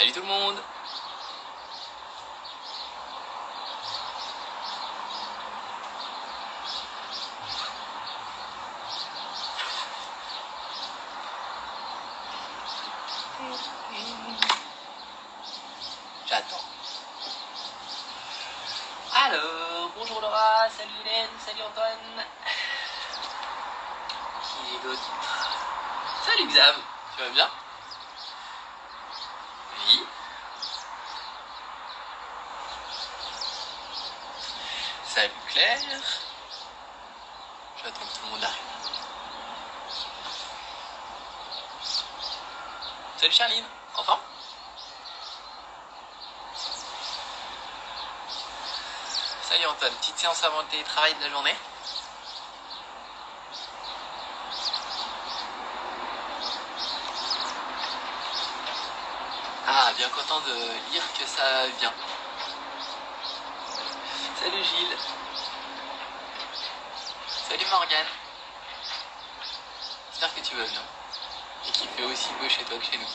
Salut tout le monde. J'attends. Alors, bonjour Laura, salut Hélène, salut Antoine. Qui est d'autre? Salut Xav, tu vas bien? Oui. Salut Claire. J'attends que tout le monde arrive. Salut Charline, enfin? Salut Antoine, petite séance avant le télétravail de la journée. Ah, bien content de lire que ça vient. Salut Gilles. Salut Morgane. J'espère que tu vas bien. Et qu'il fait aussi beau chez toi que chez nous.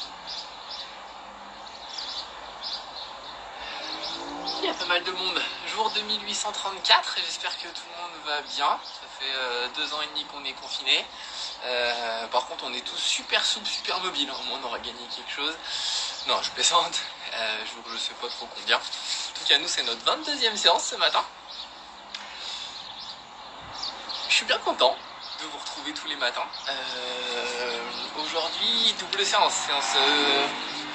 Il y a pas mal de monde. Jour 2834, j'espère que tout le monde va bien. Ça fait 2 ans et demi qu'on est confinés. Par contre, on est tous super souples, super mobiles. Au moins, on aura gagné quelque chose. Non, je plaisante. Je sais pas trop combien. En tout cas, nous, c'est notre 22e séance ce matin. Je suis bien content de vous retrouver tous les matins. Aujourd'hui, double séance. Séance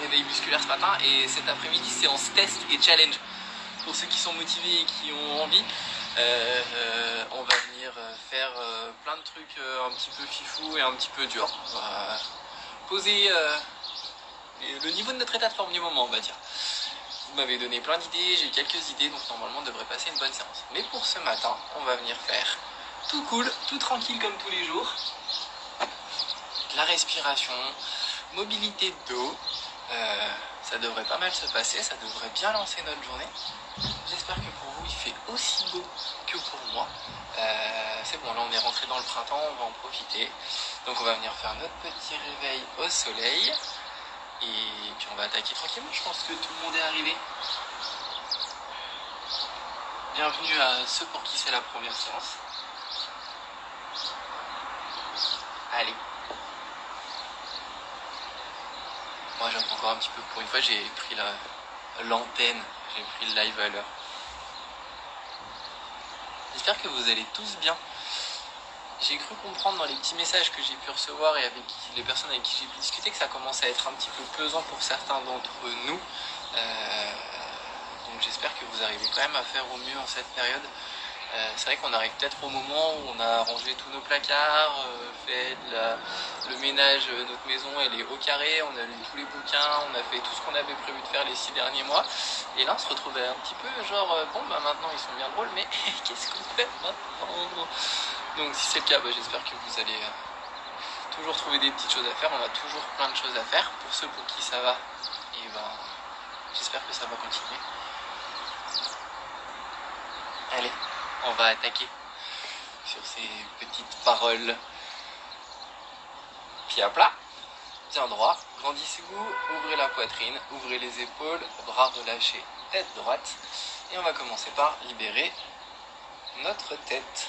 réveil musculaire ce matin. Et cet après-midi, séance test et challenge. Pour ceux qui sont motivés et qui ont envie, on va venir faire plein de trucs un petit peu fifou et un petit peu dur. On va poser le niveau de notre état de forme du moment, on va dire. Vous m'avez donné plein d'idées, j'ai eu quelques idées, donc normalement on devrait passer une bonne séance. Mais pour ce matin, on va venir faire tout cool, tout tranquille comme tous les jours. La respiration, mobilité de dos. Ça devrait pas mal se passer, ça devrait bien lancer notre journée. J'espère que pour vous il fait aussi beau que pour moi. C'est bon, là on est rentré dans le printemps, on va en profiter. Donc on va venir faire notre petit réveil au soleil. Et puis on va attaquer tranquillement, je pense que tout le monde est arrivé. Bienvenue à ceux pour qui c'est la première séance. Allez. Moi j'attends encore un petit peu. Pour une fois j'ai pris l'antenne, j'ai pris le live à l'heure. J'espère que vous allez tous bien. J'ai cru comprendre dans les petits messages que j'ai pu recevoir et avec les personnes avec qui j'ai pu discuter que ça commence à être un petit peu pesant pour certains d'entre nous. Donc j'espère que vous arrivez quand même à faire au mieux en cette période. C'est vrai qu'on arrive peut-être au moment où on a rangé tous nos placards, fait le ménage, notre maison elle est au carré, on a lu tous les bouquins, on a fait tout ce qu'on avait prévu de faire les 6 derniers mois. Et là on se retrouve un petit peu genre, bon bah maintenant ils sont bien drôles, mais qu'est-ce qu'on fait maintenant? Donc si c'est le cas, bah, j'espère que vous allez toujours trouver des petites choses à faire, on a toujours plein de choses à faire. Pour ceux pour qui ça va, et ben j'espère que ça va continuer. Allez. On va attaquer sur ces petites paroles. Pied à plat, bien droit, grandissez-vous, ouvrez la poitrine, ouvrez les épaules, bras relâchés, tête droite. Et on va commencer par libérer notre tête.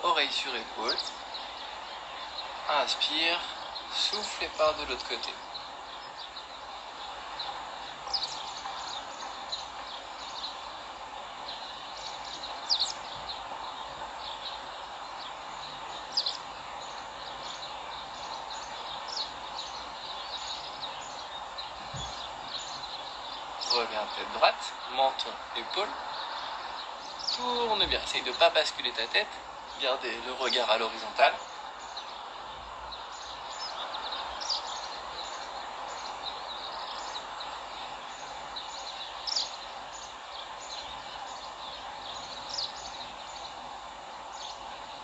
Oreille sur épaule. Inspire, soufflez par de l'autre côté. Reviens tête droite, menton, épaule. Tourne bien, essaye de ne pas basculer ta tête. Gardez le regard à l'horizontale.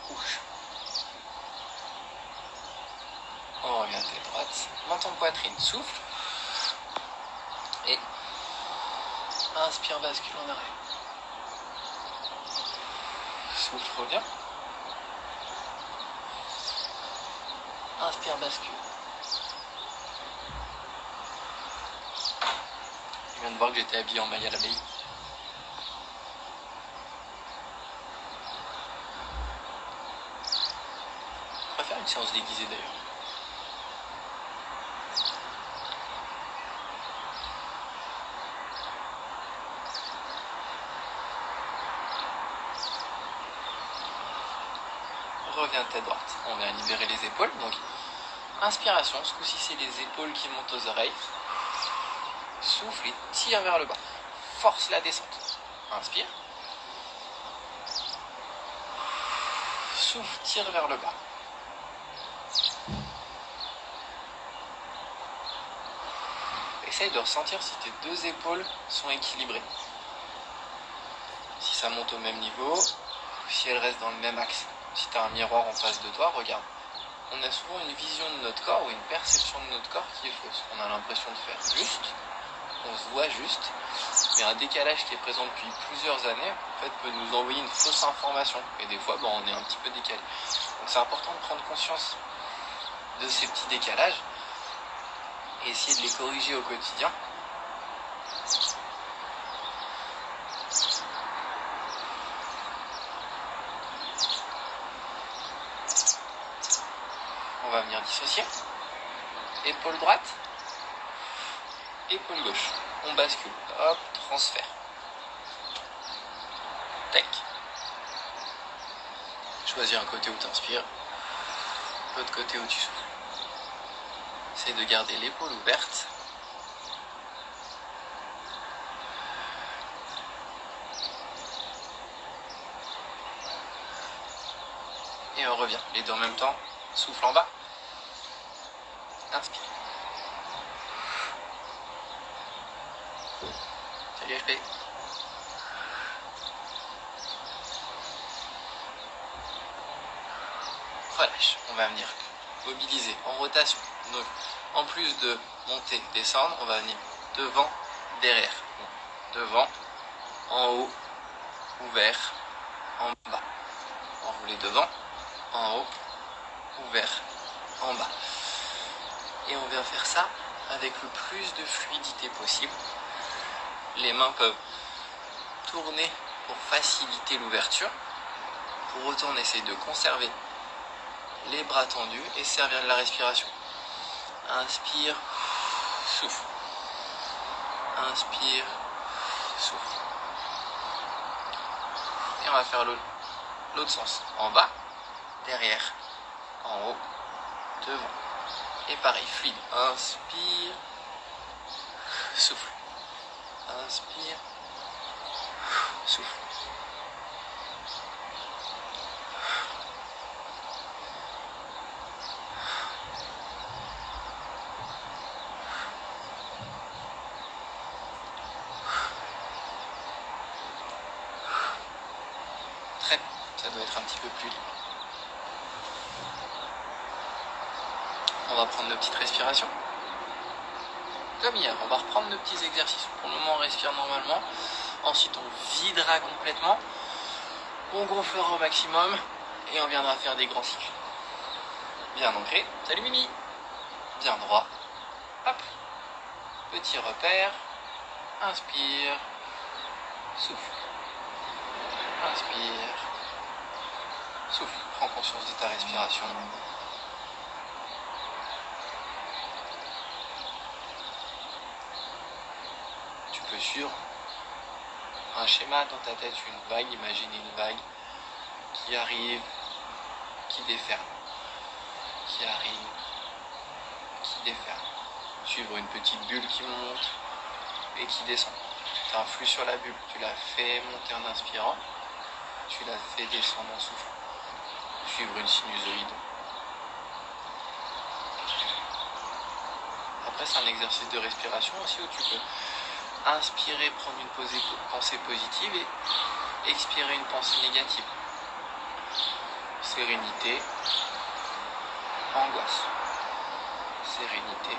Bouge. On revient tête droite, menton, poitrine, souffle. Et inspire, bascule en arrière. Souffle, reviens. Inspire, bascule. viens de voir que j'étais habillé en maille à l'abeille. On va faire une séance déguisée d'ailleurs. Reviens tête droite. On vient libérer les épaules. Donc, inspiration. Ce coup-ci, c'est les épaules qui montent aux oreilles. Souffle et tire vers le bas. Force la descente. Inspire. Souffle, tire vers le bas. Essaye de ressentir si tes deux épaules sont équilibrées. Si ça monte au même niveau, si elles restent dans le même axe. Si tu as un miroir en face de toi, regarde. On a souvent une vision de notre corps ou une perception de notre corps qui est fausse. On a l'impression de faire juste, on se voit juste, mais un décalage qui est présent depuis plusieurs années, en fait, peut nous envoyer une fausse information. Et des fois, on est un petit peu décalé. Donc c'est important de prendre conscience de ces petits décalages et essayer de les corriger au quotidien. On va venir dissocier. Épaule droite, épaule gauche. On bascule. Hop, transfert. Tac. Choisis un côté où tu inspires, l'autre côté où tu souffles. Essaye de garder l'épaule ouverte. Et on revient. Les deux en même temps. Souffle en bas. Inspire. Salut HP. Relâche. On va venir mobiliser en rotation. Donc, en plus de monter, descendre, on va venir devant, derrière. Devant, en haut, ouvert, en bas. Enrouler devant, en haut, ouvert, en bas. Et on vient faire ça avec le plus de fluidité possible. Les mains peuvent tourner pour faciliter l'ouverture. Pour autant, on essaye de conserver les bras tendus et servir de la respiration. Inspire, souffle. Inspire, souffle. Et on va faire l'autre sens. En bas, derrière, en haut, devant. Et pareil, fluide. Inspire, souffle. Inspire, souffle. Très bien, ça doit être un petit peu plus libre. On va prendre nos petites respirations. Comme hier, on va reprendre nos petits exercices. Pour le moment, on respire normalement. Ensuite, on videra complètement. On gonflera au maximum. Et on viendra faire des grands cycles. Bien ancré. Salut Mimi. Bien droit. Hop. Petit repère. Inspire. Souffle. Inspire. Souffle. Prends conscience de ta respiration. Tu peux suivre un schéma dans ta tête, une vague. Imaginer une vague qui arrive, qui déferle. Qui arrive, qui déferle. Suivre une petite bulle qui monte et qui descend. Tu as un flux sur la bulle. Tu l'as fait monter en inspirant. Tu l'as fait descendre en soufflant. Suivre une sinusoïde. Après, c'est un exercice de respiration aussi où tu peux inspirer, prendre une pensée positive et expirer une pensée négative. Sérénité, angoisse. Sérénité,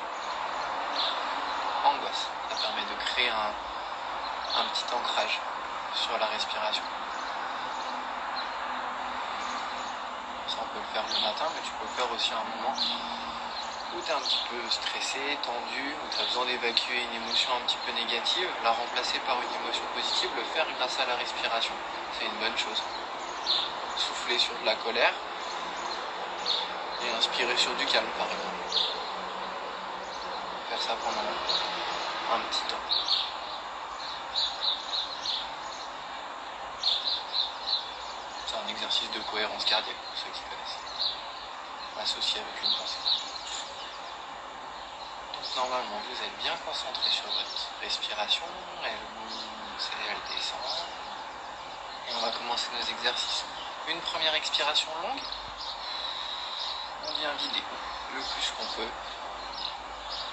angoisse. Ça permet de créer un petit ancrage sur la respiration. Ça, on peut le faire le matin, mais tu peux le faire aussi à un moment où tu es un petit peu stressé, tendu, où tu as besoin d'évacuer une émotion un petit peu négative, la remplacer par une émotion positive, le faire grâce à la respiration, c'est une bonne chose. Souffler sur de la colère et inspirer sur du calme par exemple. Faire ça pendant un petit temps. C'est un exercice de cohérence cardiaque pour ceux qui connaissent, associé avec une pensée. Donc normalement vous êtes bien concentré sur votre respiration, elle monte et elle descend. Et on va commencer nos exercices. Une première expiration longue, on vient vider le plus qu'on peut.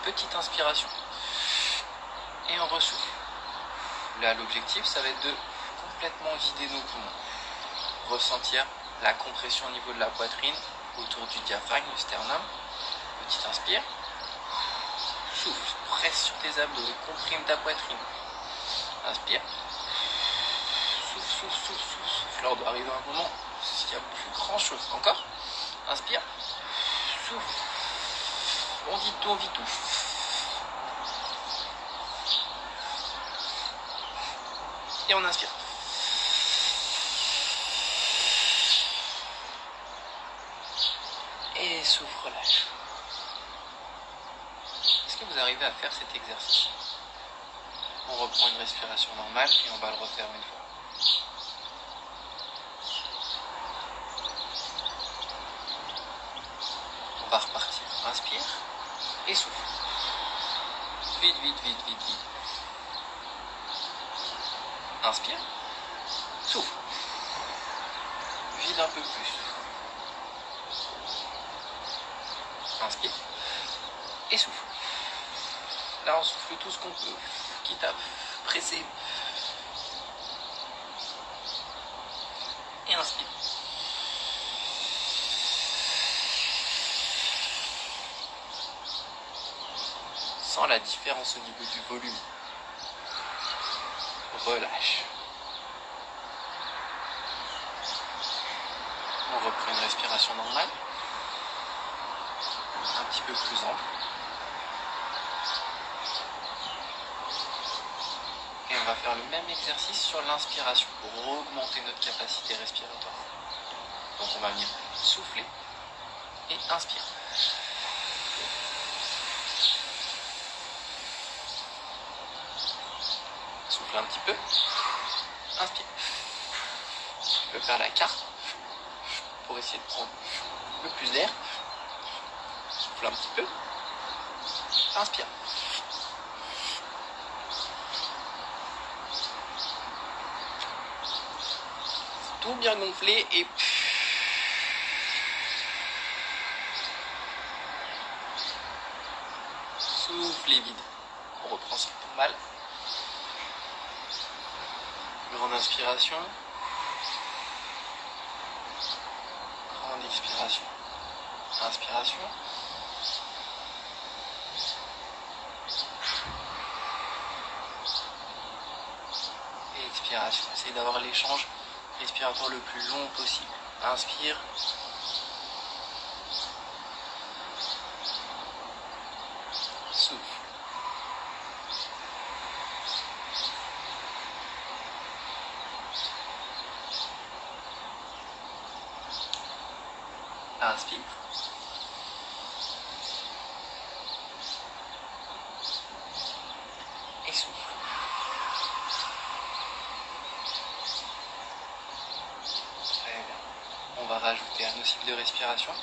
Petite inspiration et on ressouffle. Là l'objectif ça va être de complètement vider nos poumons. Ressentir la compression au niveau de la poitrine, autour du diaphragme, du sternum. Petite inspire. Souffle, presse sur tes abdos et comprime ta poitrine. Inspire. Souffle, souffle, souffle, souffle, souffle. Là on doit arriver à un moment où il n'y a plus grand chose. Encore. Inspire. Souffle. On vide tout, on vide tout. Et on inspire. Et souffle, relâche. Est-ce que vous arrivez à faire cet exercice? On reprend une respiration normale et on va le refaire une fois. On va repartir. Inspire et souffle. Vite, vite, vite, vite, vite. Inspire. Souffle. Vide un peu plus. Inspire et souffle. Là on souffle tout ce qu'on peut, quitte à presser. Et inspire. Sens la différence au niveau du volume. Relâche. On reprend une respiration normale. Un petit peu plus ample. Et on va faire le même exercice sur l'inspiration pour augmenter notre capacité respiratoire. Donc on va venir souffler et inspirer. Souffle un petit peu. Inspire. Tu peux faire la carte pour essayer de prendre le plus d'air. Souffle un petit peu. Inspire. Tout bien gonflé et souffle et vide. On reprend ça normal. Grande inspiration. Grande expiration. Inspiration. Et expiration. Essayez d'avoir l'échange respiratoire le plus long possible. Inspire. Souffle. Inspire. Et souffle. Très bien. On va rajouter un autre cycle de respiration.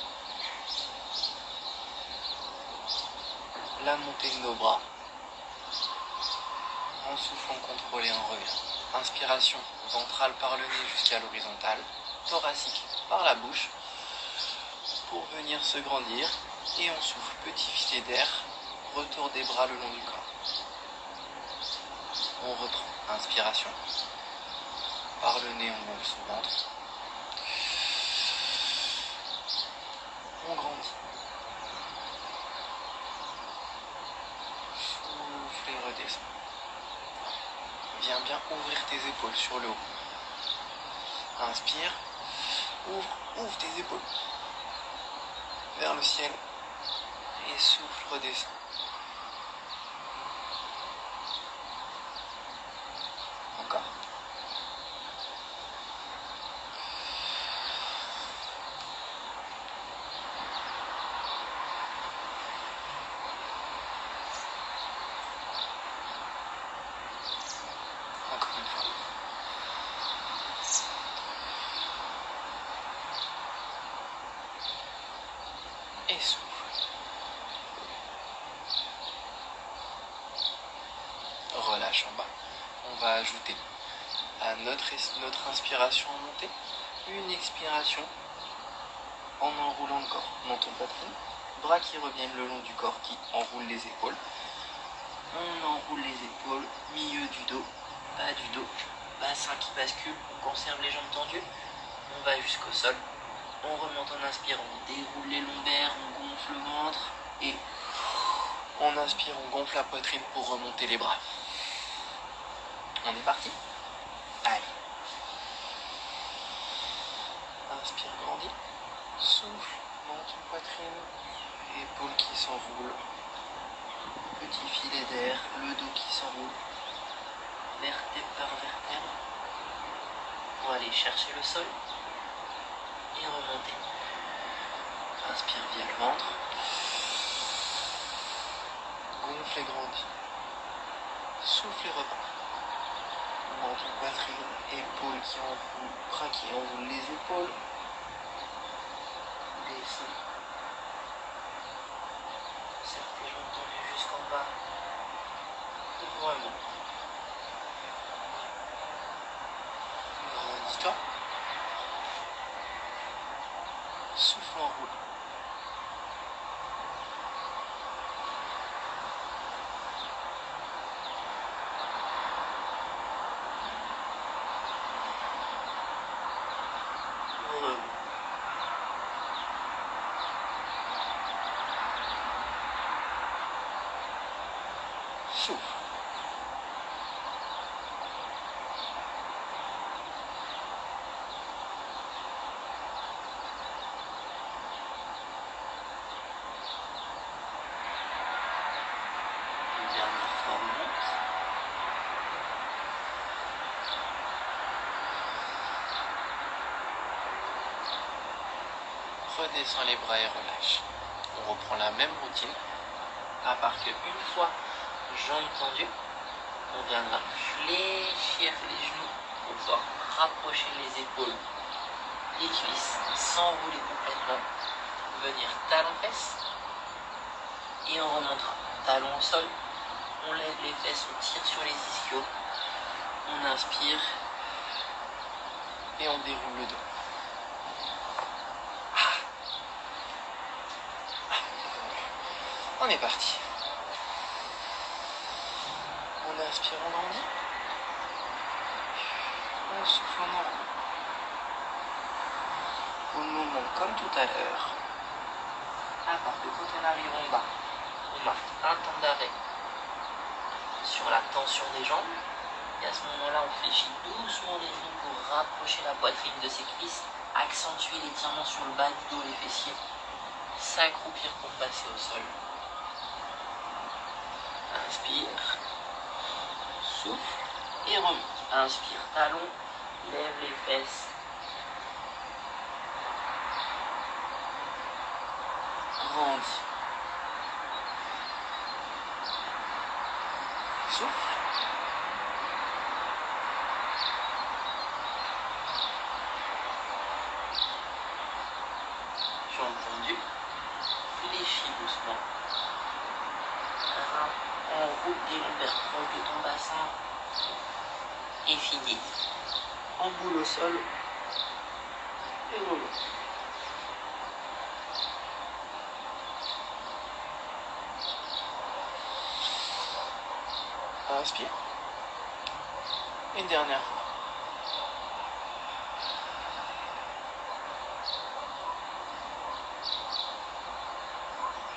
La montée de nos bras. En soufflant contrôlé, on revient. Inspiration ventrale par le nez jusqu'à l'horizontale. Thoracique par la bouche. Pour venir se grandir. Et on souffle petit filet d'air. Retour des bras le long du corps. On reprend. Inspiration. Par le nez, on ouvre son ventre. On grandit. Souffle et redescend. Viens bien ouvrir tes épaules sur le haut. Inspire. Ouvre tes épaules vers le ciel. Et souffle, redescends. Encore. Encore une fois. Et souffle. Relâche en bas. On va ajouter à notre inspiration en montée une expiration en enroulant le corps. Menton poitrine, bras qui reviennent le long du corps, qui enroulent les épaules. On enroule les épaules, milieu du dos, bas du dos, bassin qui bascule, on conserve les jambes tendues, on va jusqu'au sol. On remonte en inspirant, on déroule les lombaires, on gonfle le ventre et on inspire, on gonfle la poitrine pour remonter les bras. On est parti? Allez. Inspire, grandis. Souffle, menton, poitrine, épaules qui s'enroulent. Petit filet d'air, le dos qui s'enroule. Vertèbre par vertèbre. Pour aller chercher le sol et remonter. Inspire via le ventre. Gonfle et grandis. Souffle et repars. Menton, poitrine, épaules qui enroulent, bras qui enroulent les épaules. Descends. Serre tes jambes tendues jusqu'en bas. Vraiment. Grandis-toi. Souffle, enroule. Souffle. Une dernière fois, on monte. Redescends les bras et relâche. On reprend la même routine, à part que une fois jambes tendues, on viendra fléchir les genoux pour pouvoir rapprocher les épaules, les cuisses, s'enrouler complètement, venir talon-fesse, et on remontera talon au sol, on lève les fesses, on tire sur les ischios, on inspire, et on déroule le dos. On est parti. On inspire, on grandit. On souffle, on enroule. Au moment comme tout à l'heure, à part que quand on arrive en bas, on marque un temps d'arrêt sur la tension des jambes. Et à ce moment-là, on fléchit doucement les genoux pour rapprocher la poitrine de ses cuisses, accentuer l'étirement sur le bas du dos, les fessiers, s'accroupir pour passer au sol. Inspire, souffle et remonte. Inspire, talon, lève les fesses. Grandis. Souffle. Jambes tendues. Fléchis doucement. Enroule tes lombaires proches de ton bassin. Et finis. En boule au sol. Et remonte. Inspire. Une dernière fois.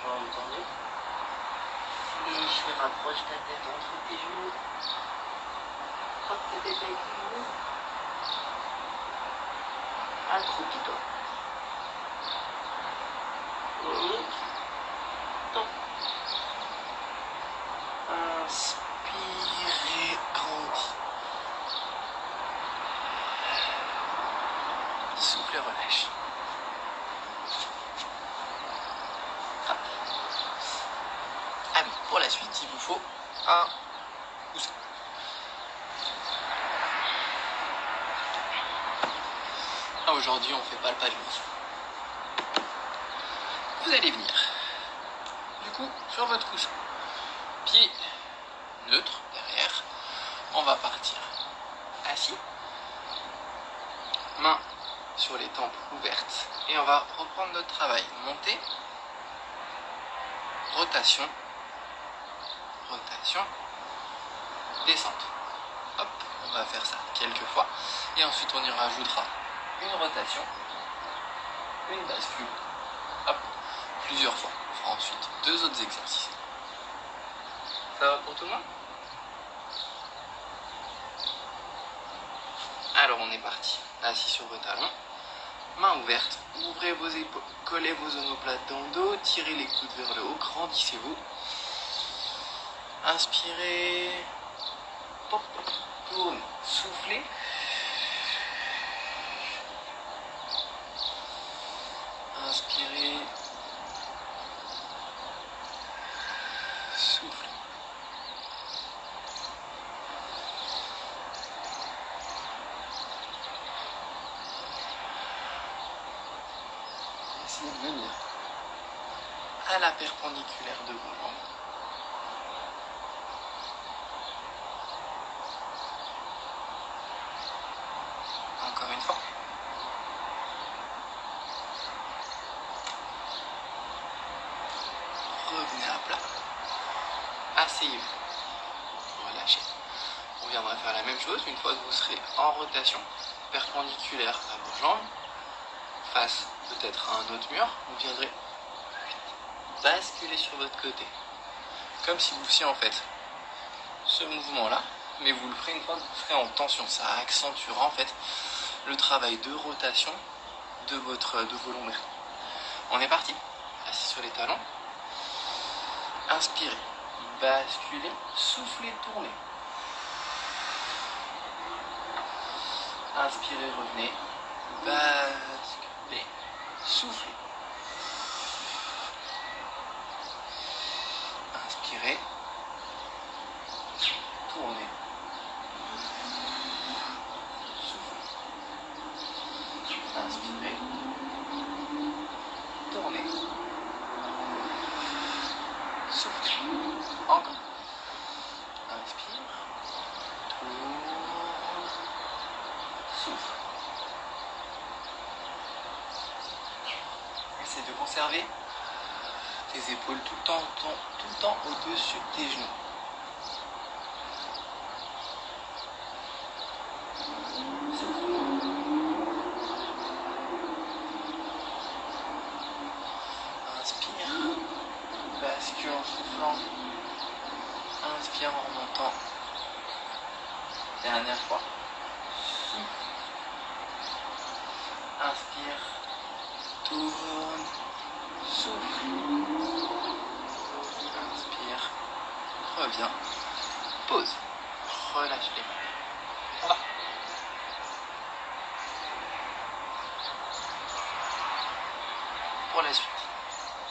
Jambes tendues. Fléchis, rapproche ta tête entre tes genoux. Frappe tes têtes avec les genoux. Accroupis-toi. Remonte. Temps. souffle et relâche. Hop. Allez, pour la suite, il vous faut un coussin. Aujourd'hui, on fait pas le pas de lit. Vous allez venir, du coup, sur votre coussin. Pied neutre, derrière. On va partir assis. Main sur les tempes ouvertes. Et on va reprendre notre travail. Montée. Rotation. Rotation. Descente. Hop, on va faire ça quelques fois. Et ensuite, on y rajoutera une rotation. Une bascule. Hop, plusieurs fois. On fera ensuite 2 autres exercices. Ça va pour tout le monde? Alors on est parti. Assis sur vos talons. Main ouverte. Ouvrez vos épaules. Collez vos omoplates dans le dos. Tirez les coudes vers le haut. Grandissez-vous. Inspirez. Pop, tourne. Soufflez. Inspirez. Soufflez. Essayez de venir à la perpendiculaire de vos jambes. Encore une fois. Revenez à plat. Asseyez-vous. Relâchez. On viendra faire la même chose une fois que vous serez en rotation perpendiculaire à vos jambes, face peut-être à un autre mur. Vous viendrez basculer sur votre côté. Comme si vous faisiez en fait ce mouvement-là, mais vous le ferez une fois que vous serez en tension. Ça accentuera en fait le travail de rotation de vos lombaires. On est parti. Assis sur les talons. Inspirez. Basculez. Soufflez, tournez. Inspirez, revenez. Basculez. Soufflez. Inspirez. Tournez. Soufflez. Inspirez. Tournez. Soufflez. Encore. Inspire. Tourne. Souffle. Essaye de conserver tes épaules tout le temps au-dessus de tes genoux. Inspire. Bascule en soufflant. Inspire en remontant. Dernière fois. Souffle. Inspire. Tourne. Souffle. Inspire. Reviens. Pause. Relâche les mains. On va. Pour la suite,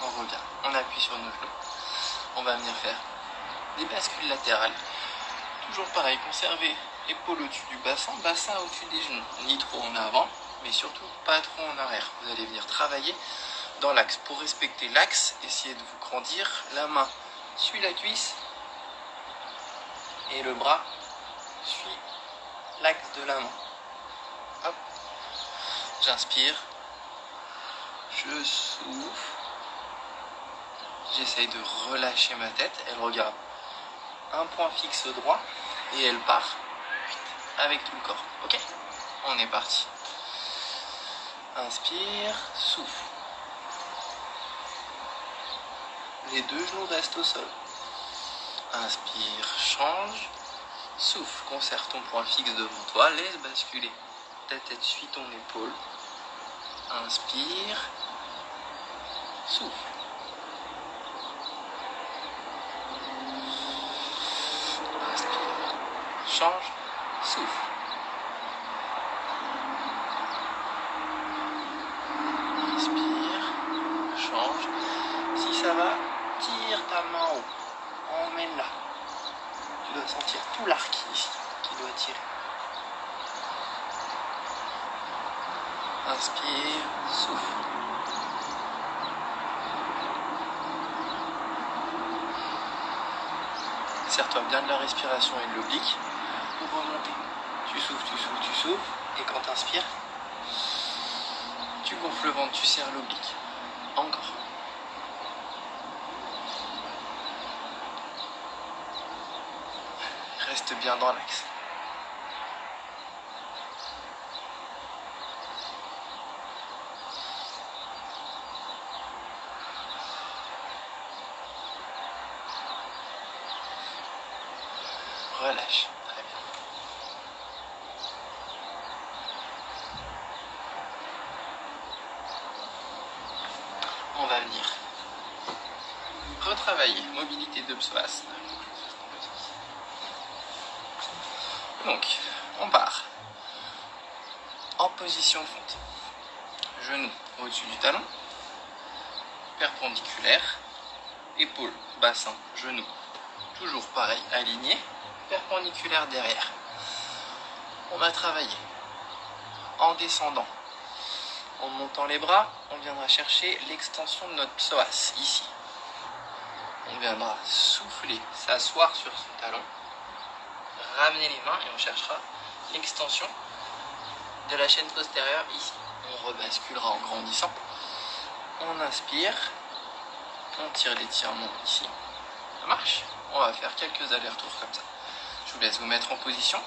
on revient. On appuie sur nos genoux. On va venir faire des bascules latérales. Toujours pareil, conserver épaule au-dessus du bassin, bassin au-dessus des genoux. Ni trop en avant, mais surtout pas trop en arrière. Vous allez venir travailler dans l'axe. Pour respecter l'axe, essayez de vous grandir. La main suit la cuisse et le bras suit l'axe de la main. Hop. J'inspire. Je souffle. J'essaye de relâcher ma tête. Elle regarde un point fixe droit et elle part avec tout le corps. Ok? On est parti. Inspire, souffle. Les 2 genoux restent au sol. Inspire, change. Souffle, conserve ton point fixe devant toi. Laisse basculer. Ta tête suit ton épaule. Inspire. Souffle. Inspire. Change. Souffle. ça va, tire ta main en haut. Emmène-la. Tu dois sentir tout l'arc ici qui doit tirer. Inspire, souffle. Serre-toi bien de la respiration et de l'oblique pour remonter. Tu souffles, tu souffles, tu souffles. Et quand tu inspires, tu gonfles le ventre, tu serres l'oblique. Encore. Reste bien dans l'axe. Relâche. Très bien. On va venir retravailler mobilité de psoas. Donc, on part en position fonte. Genou au-dessus du talon, perpendiculaire, épaule, bassin, genou. Toujours pareil, aligné, perpendiculaire derrière. On va travailler en descendant. En montant les bras, on viendra chercher l'extension de notre psoas, ici. On viendra souffler, s'asseoir sur son talon, ramener les mains et on cherchera l'extension de la chaîne postérieure ici. On rebasculera en grandissant. On inspire, on tire l'étirement ici. Ça marche? On va faire quelques allers-retours comme ça. Je vous laisse vous mettre en position.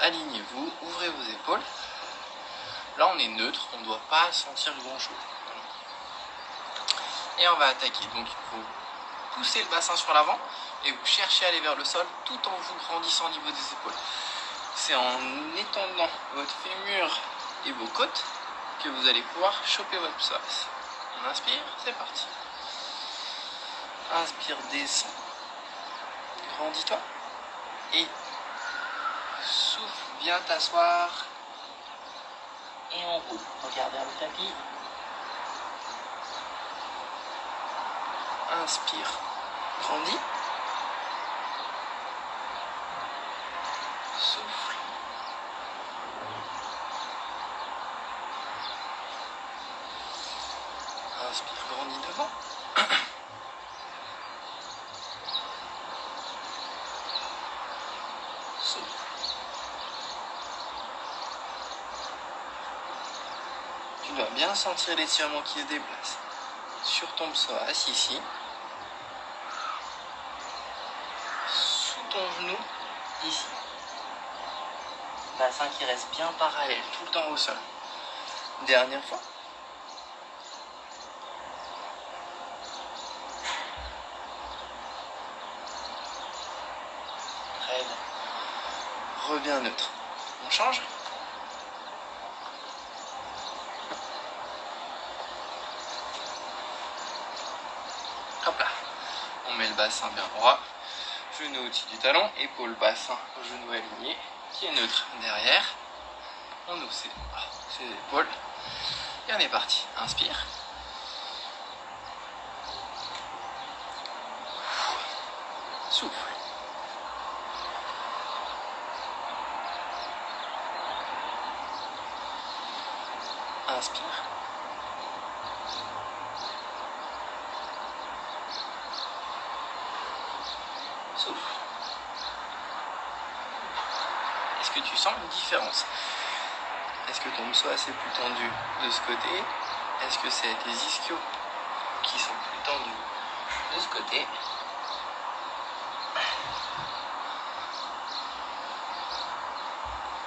Alignez-vous, ouvrez vos épaules. Là, on est neutre, on ne doit pas sentir grand-chose. Et on va attaquer. Donc, vous poussez le bassin sur l'avant et vous cherchez à aller vers le sol tout en vous grandissant au niveau des épaules. C'est en étendant votre fémur et vos côtes que vous allez pouvoir choper votre psoas. On inspire, c'est parti. Inspire, descends. Grandis-toi. Et souffle, viens t'asseoir. Et on roule. Regardez le tapis. Inspire. Grandis. Souffle. Inspire, grandis devant. Souffle. Tu dois bien sentir l'étirement qui se déplace sur ton psoas ici, sous ton genou ici. Bassin qui reste bien parallèle tout le temps au sol. Dernière fois. Très bien. Reviens neutre. On change. Hop là. On met le bassin bien droit. Genou au-dessus du talon. Épaule, bassin, genou aligné. Qui est neutre derrière. On ouvre ses épaules. Et on est parti. Inspire. Souffle. Inspire. Souffle. Est-ce que tu sens une différence? Est-ce que ton psoas est plus tendu de ce côté? Est-ce que c'est tes ischios qui sont plus tendus de ce côté?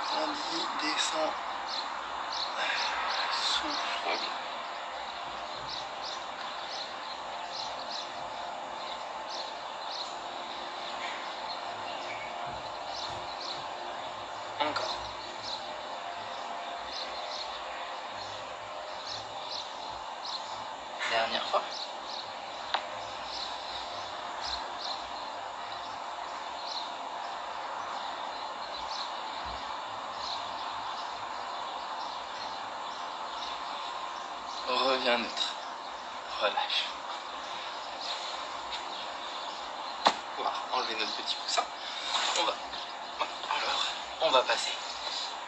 Grandis, descends, souffle. Encore. Dernière fois. Reviens neutre. Relâche. enlever notre petit coussin. On va passer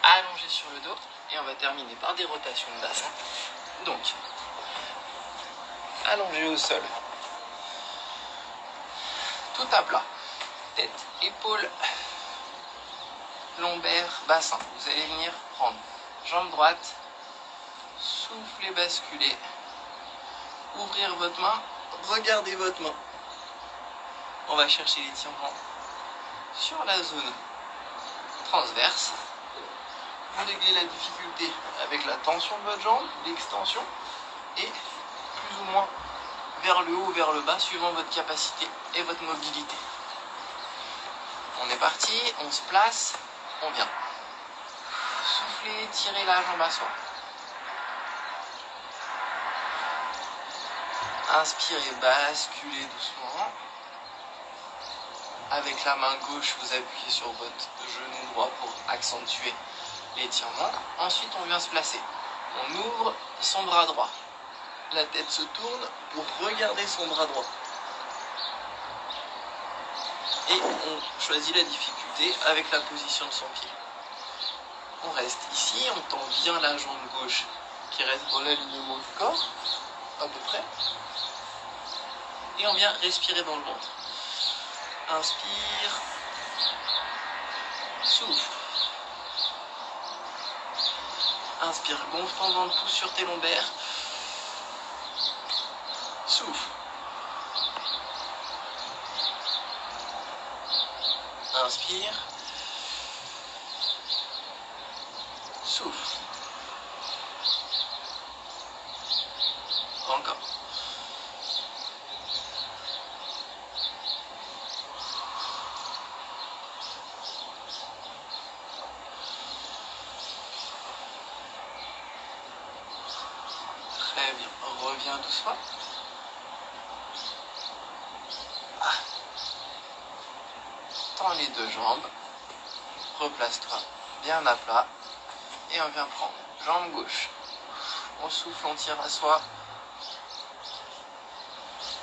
allongé sur le dos et on va terminer par des rotations de bassin. Donc, allongé au sol, tout à plat, tête, épaules, lombaire, bassin. Vous allez venir prendre jambe droite, souffler, basculer, ouvrir votre main, regardez votre main. On va chercher l'étirement sur la zone transverse. Vous réglez la difficulté avec la tension de votre jambe, l'extension, et plus ou moins vers le haut, vers le bas, suivant votre capacité et votre mobilité. On est parti, on se place, on vient. Soufflez, tirez la jambe à soi. Inspirez, basculez doucement. Avec la main gauche, vous appuyez sur votre genou droit pour accentuer l'étirement. Ensuite, on vient se placer. On ouvre son bras droit. La tête se tourne pour regarder son bras droit. Et on choisit la difficulté avec la position de son pied. On reste ici, on tend bien la jambe gauche qui reste dans l'alignement du corps, à peu près. Et on vient respirer dans le ventre. Inspire, souffle. Inspire, gonfle ton ventre, pousse sur tes lombaires. Souffle. Inspire. Souffle. Encore. Très bien. Reviens doucement. Tends les deux jambes. Replace-toi bien à plat. Et on vient prendre jambe gauche. On souffle, on tire à soi.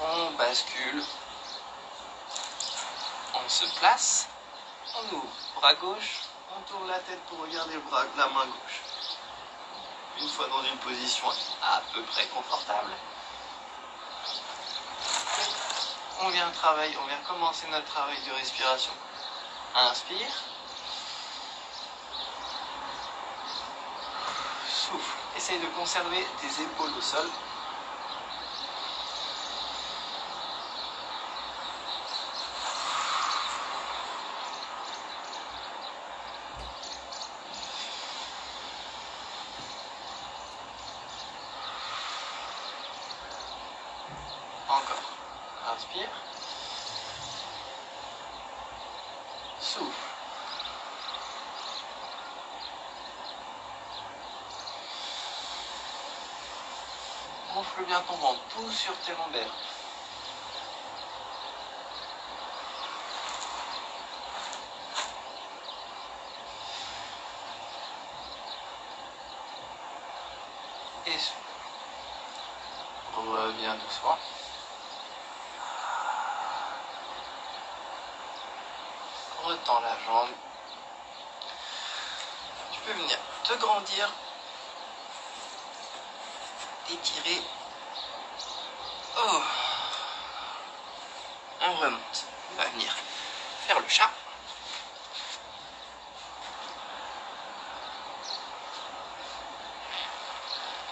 On bascule. On se place. On ouvre. Bras gauche. On tourne la tête pour regarder la main gauche. Une fois dans une position à peu près confortable, on vient commencer notre travail de respiration. Inspire. Souffle. Essaye de conserver tes épaules au sol. Encore. Inspire. Souffle. Gonfle bien ton ventre, pousse sur tes lombaires. Et souffle. Reviens doucement. Retends la jambe. Tu peux venir te grandir, t'étirer. Oh. On remonte. On va venir faire le chat.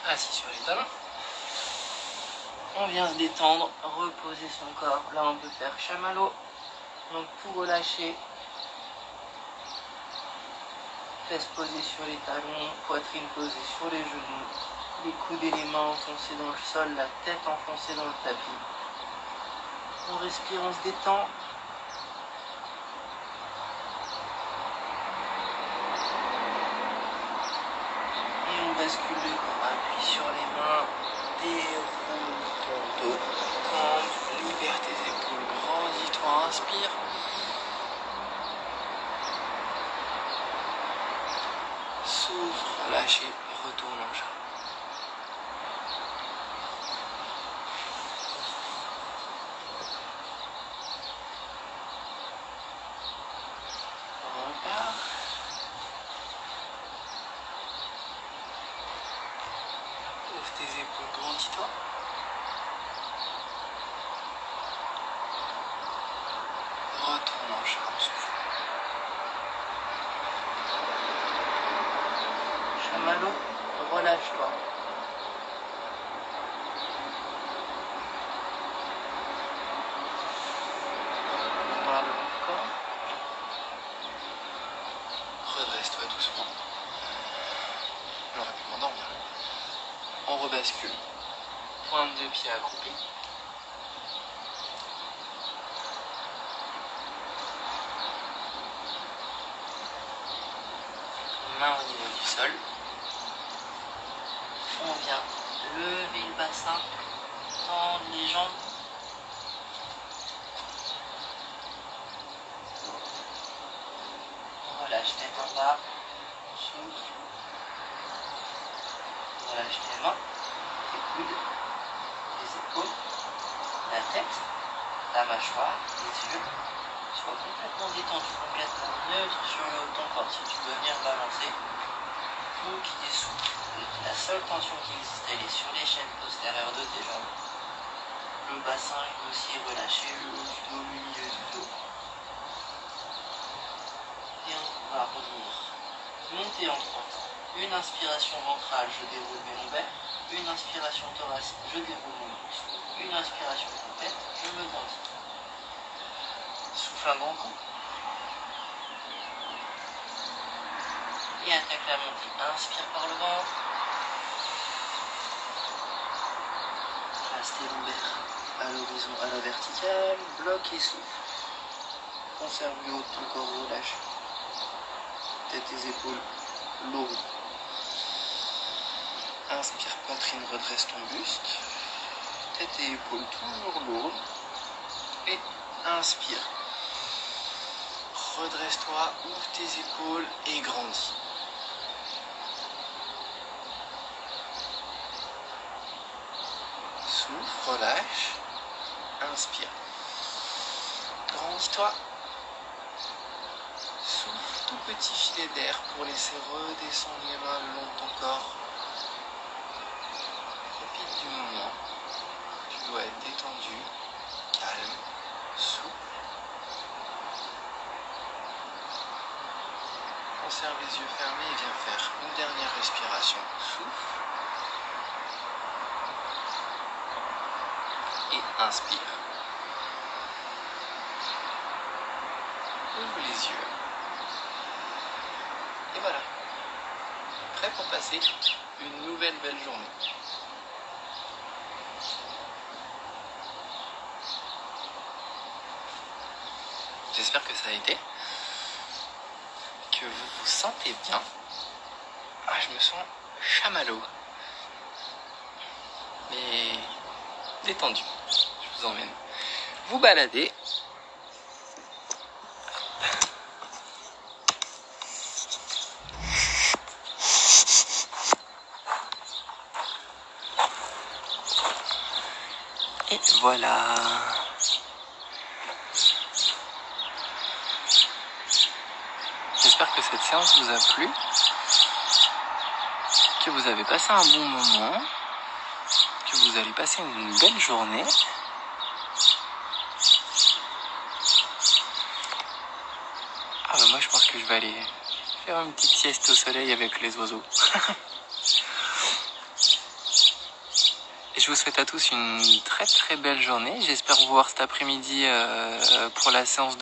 Assis sur les talons. On vient se détendre, reposer son corps. Là, on peut faire chamallow. Donc, pour relâcher, fesses posées sur les talons, poitrine posée sur les genoux, les coudes et les mains enfoncés dans le sol, la tête enfoncée dans le tapis. On respire, on se détend. Et on bascule le corps, appuie sur les mains, déroule ton dos, tends, libère tes épaules, grandis-toi, inspire. Souffle, relâchez et retourne en chat. tes épaules, grandis-toi. Retourne en charme, souffle. Chamallow, relâche-toi. On parle de mon corps. Redresse-toi doucement. J'aurais pu m'endormir. On rebascule. Pointe de pied accroupie. Main au niveau du sol. On vient lever le bassin, tendre les jambes. Relâche tête en bas. Souffle. Relâche tes mains, tes coudes, les épaules, la tête, la mâchoire, les yeux. Sois complètement détendu, complètement neutre sur le haut de ton corps. Si tu veux venir balancer, tout qui est souple. La seule tension qui existe, elle est sur les chaînes postérieures de tes jambes. Le bassin est aussi relâché, le haut du dos, le milieu du dos. Et on va revenir monter en trois temps. Une inspiration ventrale, je déroule mes lombaires. Une inspiration thoracique, je déroule mon buste. Une inspiration complète, je me grandis. Souffle un grand coup. Et attaque la montée. Inspire par le ventre. Place tes lombaires à l'horizon, à la verticale. Bloque et souffle. Conserve le haut de ton corps relâché. Tête et épaules lourdes. Inspire, poitrine, redresse ton buste. Tête et épaules toujours lourdes. Et inspire. Redresse-toi, ouvre tes épaules et grandis. Souffle, relâche. Inspire. Grandis-toi. Souffle, tout petit filet d'air pour laisser redescendre les mains le long de ton corps. Profite du moment. Tu dois être détendu, calme, souple. Conserve les yeux fermés et viens faire une dernière respiration. Souffle. Et inspire. Ouvre les yeux. Et voilà. Prêt pour passer une nouvelle belle journée. J'espère que ça a été. Que vous vous sentez bien. Ah, je me sens chamallow. Mais détendu. Je vous emmène vous balader. Et voilà. J'espère que cette séance vous a plu, que vous avez passé un bon moment, que vous allez passer une belle journée. Ah bah moi je pense que je vais aller faire une petite sieste au soleil avec les oiseaux. Et je vous souhaite à tous une très très belle journée. J'espère vous voir cet après-midi pour la séance